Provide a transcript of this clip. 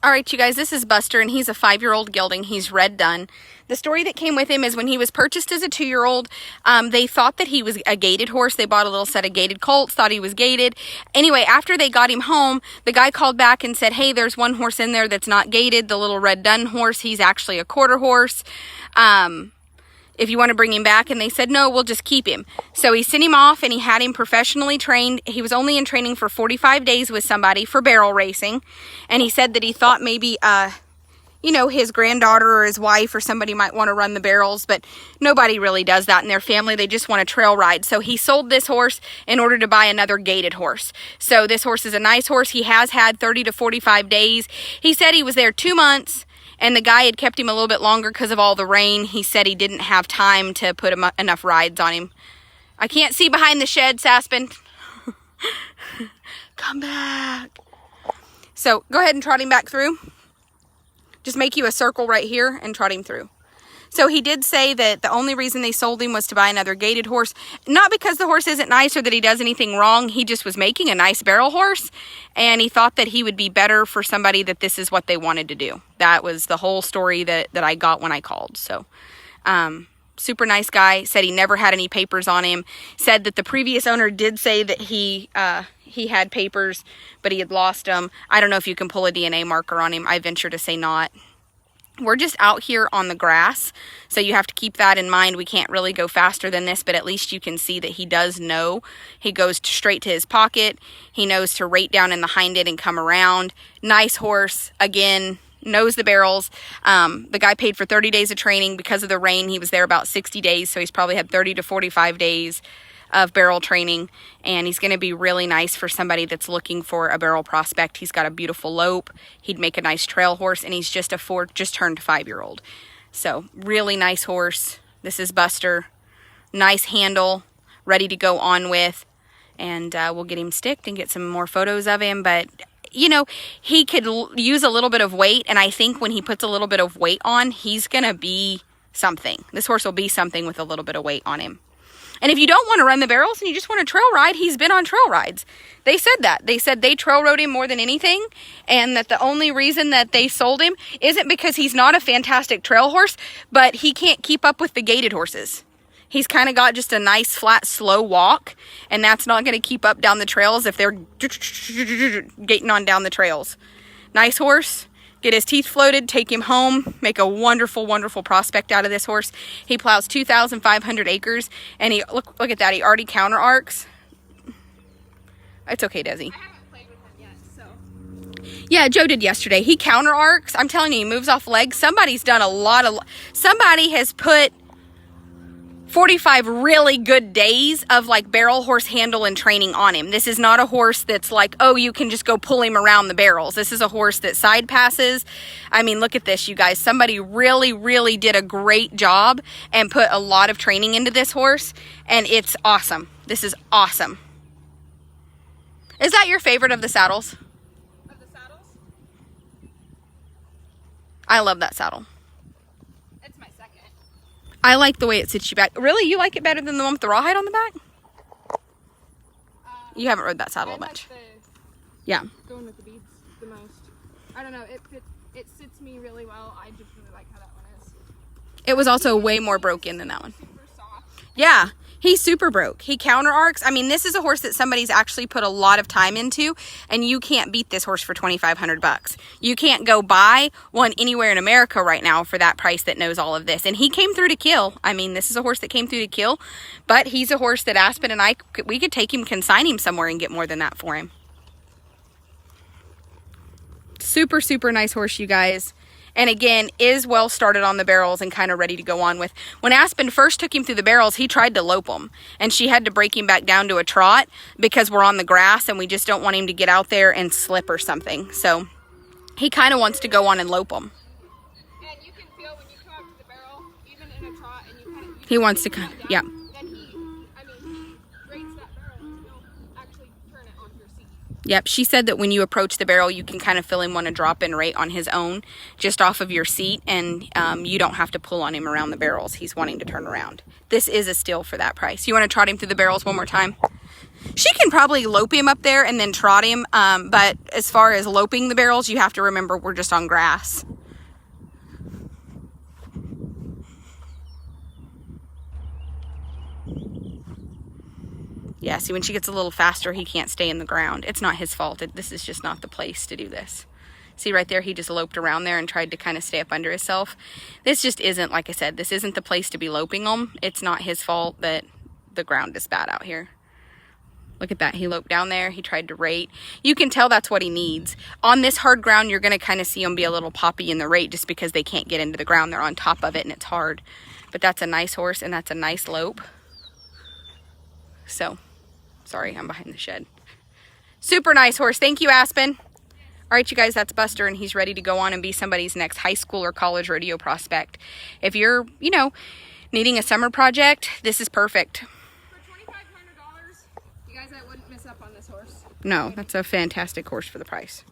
All right, you guys, this is Buster, and he's a 5-year-old gelding. He's red dun. The story that came with him is when he was purchased as a 2-year-old, they thought that he was a gaited horse. They bought a little set of gaited colts, thought he was gaited. Anyway, after they got him home, the guy called back and said, hey, there's one horse in there that's not gaited, the little red dun horse. He's actually a quarter horse. If you want to bring him back. And they said, no, we'll just keep him. So he sent him off and he had him professionally trained. He was only in training for 45 days with somebody for barrel racing. And he said that he thought maybe, you know, his granddaughter or his wife or somebody might want to run the barrels, but nobody really does that in their family. They just want to trail ride. So he sold this horse in order to buy another gaited horse. So this horse is a nice horse. He has had 30 to 45 days. He said he was there 2 months. And the guy had kept him a little bit longer because of all the rain. He said he didn't have time to put enough rides on him. I can't see behind the shed, Saspin. Come back. So go ahead and trot him back through. Just make you a circle right here and trot him through. So he did say that the only reason they sold him was to buy another gaited horse. Not because the horse isn't nice or that he does anything wrong. He just was making a nice barrel horse. And he thought that he would be better for somebody that this is what they wanted to do. That was the whole story that I got when I called. So, super nice guy. Said he never had any papers on him. Said that the previous owner did say that he had papers, but he had lost them. I don't know if you can pull a DNA marker on him. I venture to say not. We're just out here on the grass, so you have to keep that in mind. We can't really go faster than this, but at least you can see that he does know. He goes straight to his pocket. He knows to rate down in the hind end and come around. Nice horse. Again, knows the barrels. The guy paid for 30 days of training. Because of the rain, he was there about 60 days, so he's probably had 30 to 45 days of barrel training, and he's going to be really nice for somebody that's looking for a barrel prospect. He's got a beautiful lope. He'd make a nice trail horse, and he's just just turned 5-year-old. So really nice horse. This is Buster. Nice handle, ready to go on with, and we'll get him sticked and get some more photos of him. But you know, he could use a little bit of weight, and I think when he puts a little bit of weight on, he's going to be something. This horse will be something with a little bit of weight on him. And if you don't want to run the barrels and you just want to trail ride, he's been on trail rides. They said that. They said they trail rode him more than anything, and that the only reason that they sold him isn't because he's not a fantastic trail horse, but he can't keep up with the gaited horses. He's kind of got just a nice, flat, slow walk, and that's not going to keep up down the trails if they're gating on down the trails. Nice horse. Get his teeth floated, take him home, make a wonderful, wonderful prospect out of this horse. He plows 2,500 acres, and he look at that. He already counter arcs. It's okay, Desi. I haven't played with him yet, so. Yeah, Joe did yesterday. He counter arcs. I'm telling you, he moves off legs. Somebody's done somebody has put 45 really good days of like barrel horse handle and training on him. This is not a horse that's like, oh, you can just go pull him around the barrels. This is a horse that side passes. I mean, look at this, you guys. Somebody really, really did a great job and put a lot of training into this horse, and it's awesome. This is awesome. Is that your favorite of the saddles? Of the saddles? I love that saddle. It's my second. I like the way it sits you back. Really? You like it better than the one with the rawhide on the back? You haven't rode that saddle much. Yeah. Going with the beads the most. I don't know. It sits me really well. I just really like how that one is. It was also way more broken than that one. Super soft. Yeah. He's super broke. He counter arcs. I mean, this is a horse that somebody's actually put a lot of time into, and you can't beat this horse for $2,500. You can't go buy one anywhere in America right now for that price that knows all of this. And he came through to kill. I mean, this is a horse that came through to kill, but he's a horse that Aspen and we could take him, consign him somewhere and get more than that for him. Super, super nice horse, you guys. And again, is well started on the barrels and kind of ready to go on with. When Aspen first took him through the barrels, he tried to lope them. And she had to break him back down to a trot because we're on the grass and we just don't want him to get out there and slip or something. So he kind of wants to go on and lope them. And you can feel when you come up to the barrel, even in a trot, and you kind of... He wants to kind of, yeah. Then he rates that barrel and you'll actually turn it onto your seat. Yep, she said that when you approach the barrel, you can kind of feel him want to drop in right on his own, just off of your seat, and you don't have to pull on him around the barrels. He's wanting to turn around. This is a steal for that price. You want to trot him through the barrels one more time? She can probably lope him up there and then trot him, but as far as loping the barrels, you have to remember we're just on grass. Yeah, see, when she gets a little faster, he can't stay in the ground. It's not his fault. This is just not the place to do this. See right there, he just loped around there and tried to kind of stay up under himself. This just isn't, like I said, this isn't the place to be loping them. It's not his fault that the ground is bad out here. Look at that, he loped down there, he tried to rate. You can tell that's what he needs. On this hard ground, you're gonna kind of see him be a little poppy in the rate just because they can't get into the ground. They're on top of it and it's hard. But that's a nice horse and that's a nice lope. So, sorry, I'm behind the shed. Super nice horse, thank you, Aspen. All right, you guys, that's Buster, and he's ready to go on and be somebody's next high school or college rodeo prospect. If you're, you know, needing a summer project, this is perfect. For $2,500, you guys, I wouldn't miss up on this horse. No, that's a fantastic horse for the price.